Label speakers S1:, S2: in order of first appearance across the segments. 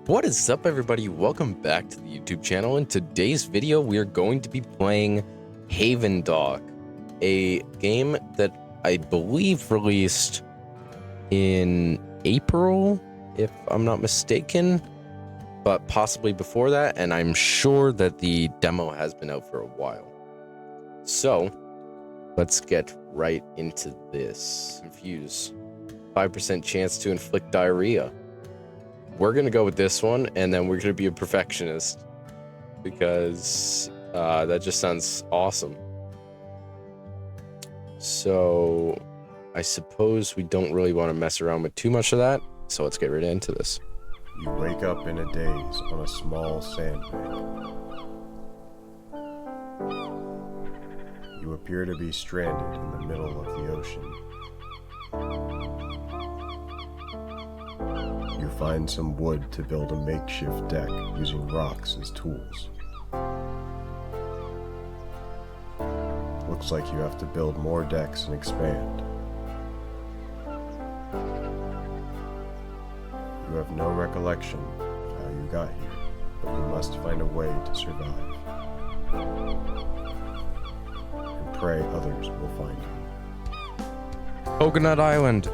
S1: What is up, everybody? Welcome back to the YouTube channel. In today's video, we are going to be playing Havendock, a game that I believe released in April, if I'm not mistaken, but possibly before that, and I'm sure that the demo has been out for a while. So, let's get right into this. Infuse. 5% chance to inflict diarrhea. We're gonna go with this one, and then we're gonna be a perfectionist because that just sounds awesome. So I suppose we don't really want to mess around with too much of that, so let's get right into this.
S2: You wake up in a daze on a small sandbank. You appear to be stranded in the middle of the ocean. You find some wood to build a makeshift deck using rocks as tools. Looks like you have to build more decks and expand. You have no recollection of how you got here, but you must find a way to survive. And pray others will find you.
S1: Coconut Island.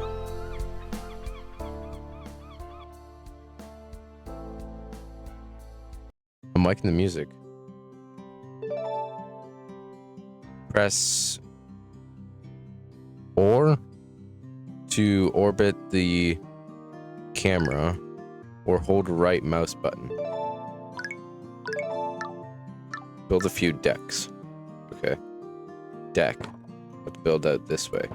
S1: I'm liking the music. Press or to orbit the camera, or hold right mouse button. Build a few decks. Okay. Deck. Let's build out this way.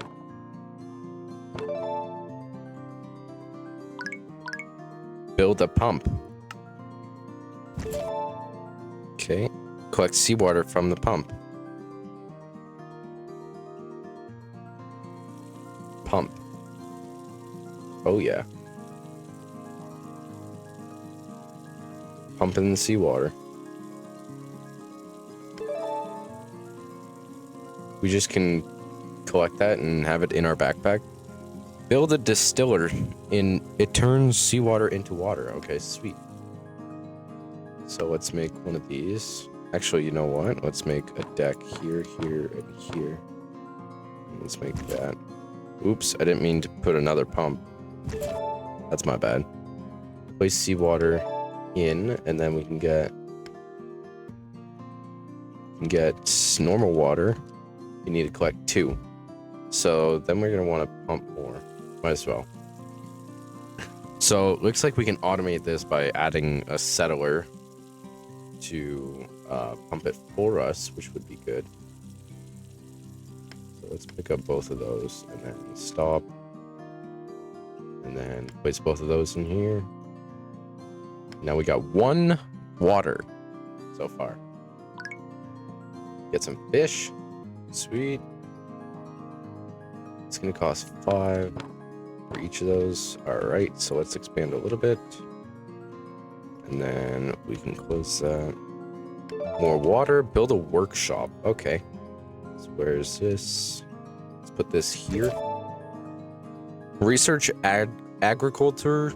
S1: Build a pump. Okay. Collect seawater from the pump. Pump. Oh yeah. Pump in the seawater. We just can collect that and have it in our backpack. Build a distiller. It turns seawater into water. Okay, sweet. So let's make one of these. Actually, you know what? Let's make a deck here, here, and here. Let's make that. Oops, I didn't mean to put another pump. That's my bad. Place seawater in, and then we can get normal water. You need to collect 2. So then we're gonna want to pump more. Might as well. So it looks like we can automate this by adding a settler to pump it for us, which would be good. So let's pick up both of those and then stop, and then place both of those in here. Now we got 1 water so far. Get some fish. Sweet. It's gonna cost 5 for each of those. Alright, so let's expand a little bit. And then we can close that. More water. Build a workshop. Okay. So where's this? Let's put this here. Research agriculture.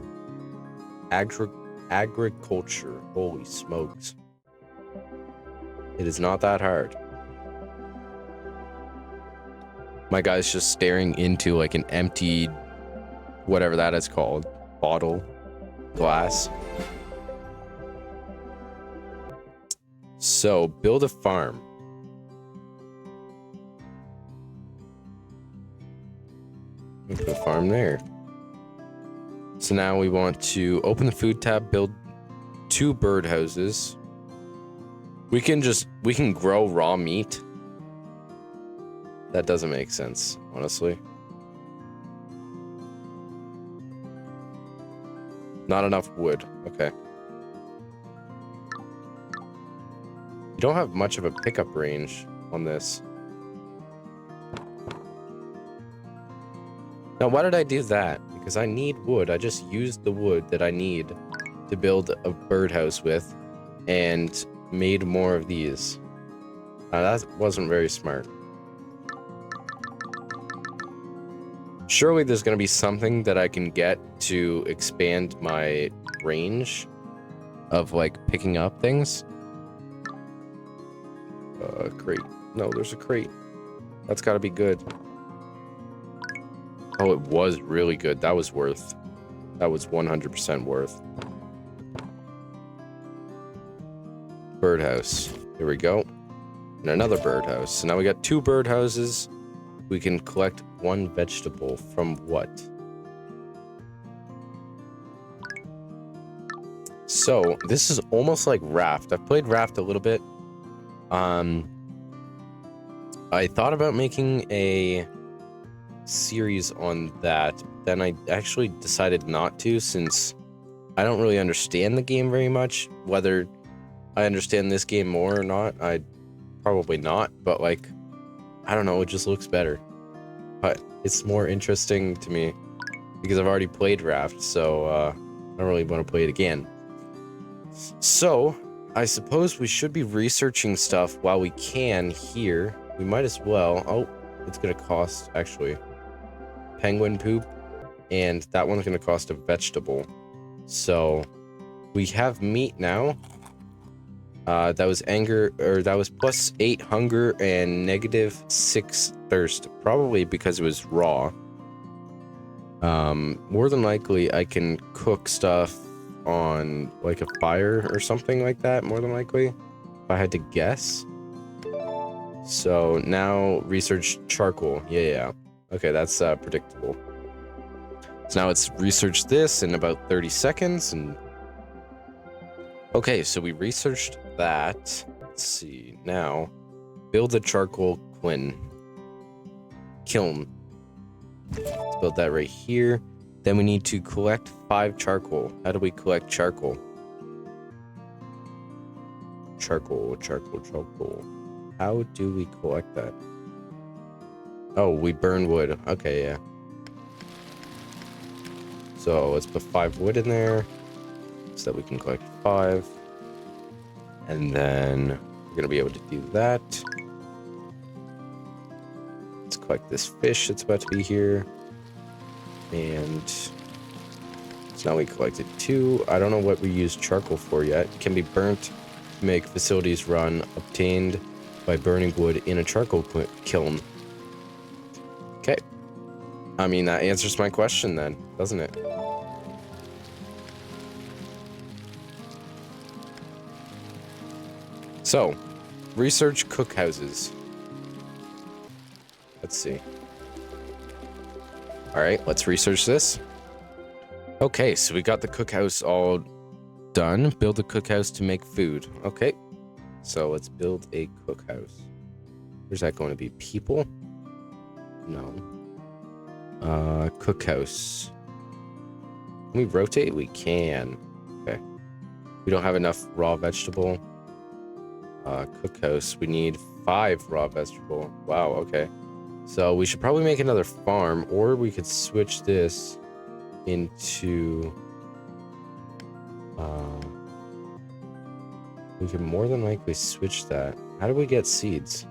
S1: Agriculture. Holy smokes. It is not that hard. My guy's just staring into like an empty, whatever that is called, bottle, glass. So build a farm. We put a farm there. So now we want to open the food tab, build 2 birdhouses. We can grow raw meat. That doesn't make sense, honestly. Not enough wood. Okay. You don't have much of a pickup range on this. Now, why did I do that? Because I need wood. I just used the wood that I need to build a birdhouse with and made more of these. That wasn't very smart. Surely there's going to be something that I can get to expand my range of like picking up things. Crate. No, there's a crate. That's got to be good. Oh, it was really good. That was worth. That was 100% worth. Birdhouse. Here we go. And another birdhouse. So now we got 2 birdhouses. We can collect 1 vegetable from what? So this is almost like Raft. I've played Raft a little bit. I thought about making a series on that. Then I actually decided not to, since I don't really understand the game very much. Whether I understand this game more or not, I probably not. But like, I don't know, it just looks better. But it's more interesting to me because I've already played Raft, so I don't really want to play it again. So I suppose we should be researching stuff while we can here. We might as well. Oh, it's gonna cost, actually, penguin poop, and that one's gonna cost a vegetable. So we have meat now. That was anger, or that was +8 hunger and -6 thirst, probably because it was raw. More than likely I can cook stuff on like a fire or something like that, more than likely, if I had to guess. So now research charcoal. Yeah. Okay, that's predictable. So now it's research this in about 30 seconds. And okay, so we researched that. Let's see. Now build a charcoal kiln. Let's build that right here. Then we need to collect 5 charcoal. How do we collect charcoal? Charcoal. How do we collect that? Oh, we burn wood. Okay, yeah. So let's put 5 wood in there so that we can collect 5. And then we're gonna be able to do that. Let's collect this fish that's about to be here. And so now we collected 2. I don't know what we use charcoal for yet. It can be burnt to make facilities run, obtained by burning wood in a charcoal kiln. Okay. I mean, that answers my question then, doesn't it? So, research cookhouses. Let's see. Alright, let's research this. Okay, so we got the cookhouse all done. Build a cookhouse to make food. Okay, so let's build a cookhouse. Where's that going to be? People? No. Cookhouse. Can we rotate? We can. Okay. We don't have enough raw vegetable. Cookhouse. We need 5 raw vegetable. Wow, okay. So we should probably make another farm, or we could switch this into... we can more than likely switch that. How do we get seeds?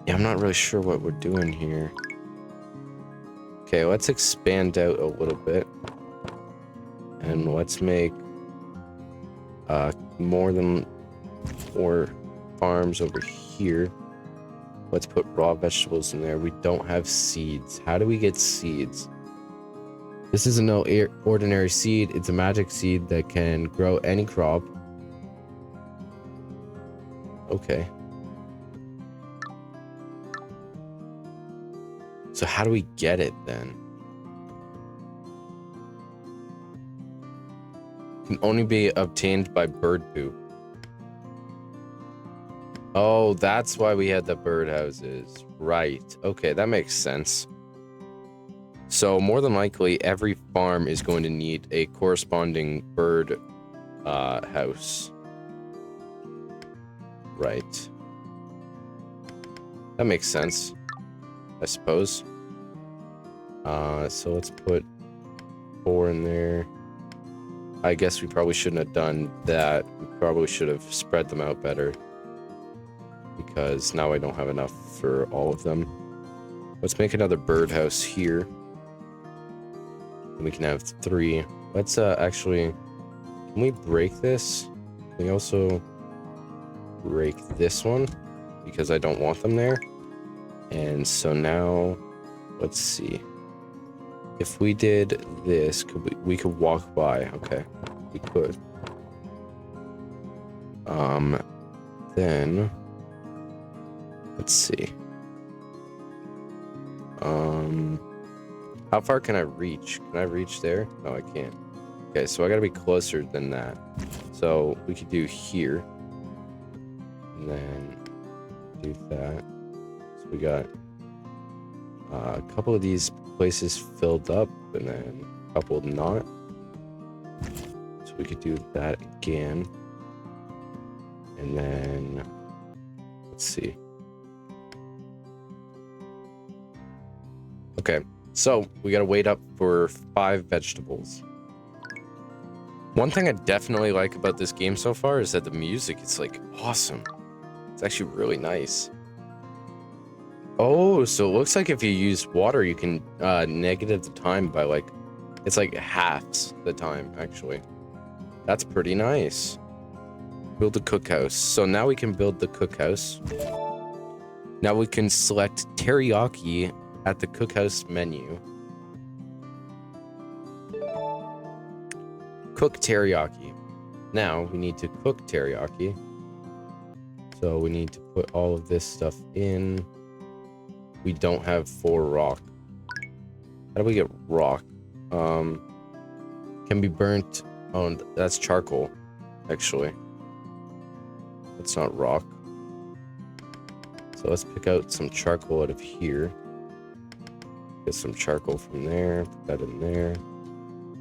S1: Yeah, I'm not really sure what we're doing here. Okay, let's expand out a little bit. And let's make more than 4 farms over here. Let's put raw vegetables in there. We don't have seeds. How do we get seeds? This isn't no ordinary seed. It's a magic seed that can grow any crop. Okay. So how do we get it then? Can only be obtained by bird poop. Oh, that's why we had the birdhouses. Right. Okay, that makes sense. So more than likely, every farm is going to need a corresponding bird house. Right. That makes sense, I suppose. So let's put 4 in there. I guess we probably shouldn't have done that. We probably should have spread them out better, because now I don't have enough for all of them. Let's make another birdhouse here. And we can have 3. Let's actually, can we break this? Can we also break this one? Because I don't want them there. And so now, let's see. If we did this, we could walk by. Okay, we could. Then let's see. How far can I reach? Can I reach there? No, I can't. Okay, so I gotta be closer than that. So we could do here. And then do that. So we got a couple of these places filled up and then a couple not. So we could do that again. And then let's see. Okay, so we gotta wait up for 5 vegetables. One thing I definitely like about this game so far is that the music is like awesome. It's actually really nice. Oh, so it looks like if you use water, you can negative the time by like, it's like halves the time actually. That's pretty nice. Build a cookhouse. So now we can build the cookhouse. Now we can select teriyaki at the cookhouse menu. Cook teriyaki. Now we need to cook teriyaki. So we need to put all of this stuff in. We don't have 4 rock. How do we get rock? Can be burnt. Oh, that's charcoal, actually. That's not rock. So let's pick out some charcoal out of here. Get some charcoal from there. Put that in there.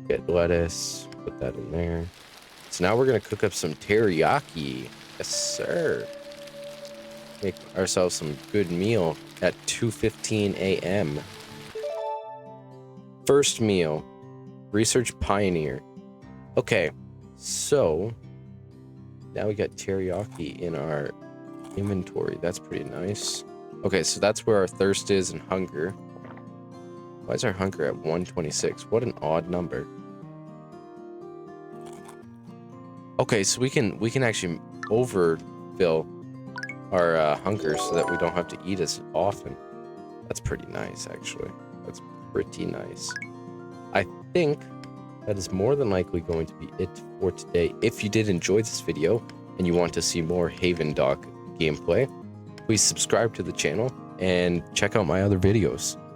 S1: Get lettuce. Put that in there. So now we're gonna cook up some teriyaki. Yes, sir. Make ourselves some good meal at 2:15 a.m. First meal. Research Pioneer. Okay, so now we got teriyaki in our inventory. That's pretty nice. Okay, so that's where our thirst is and hunger. Why is our hunger at 126? What an odd number. Okay, so we can actually overfill our hunger so that we don't have to eat as often. That's pretty nice, actually. That's pretty nice. I think that is more than likely going to be it for today. If you did enjoy this video and you want to see more Havendock gameplay, please subscribe to the channel and check out my other videos.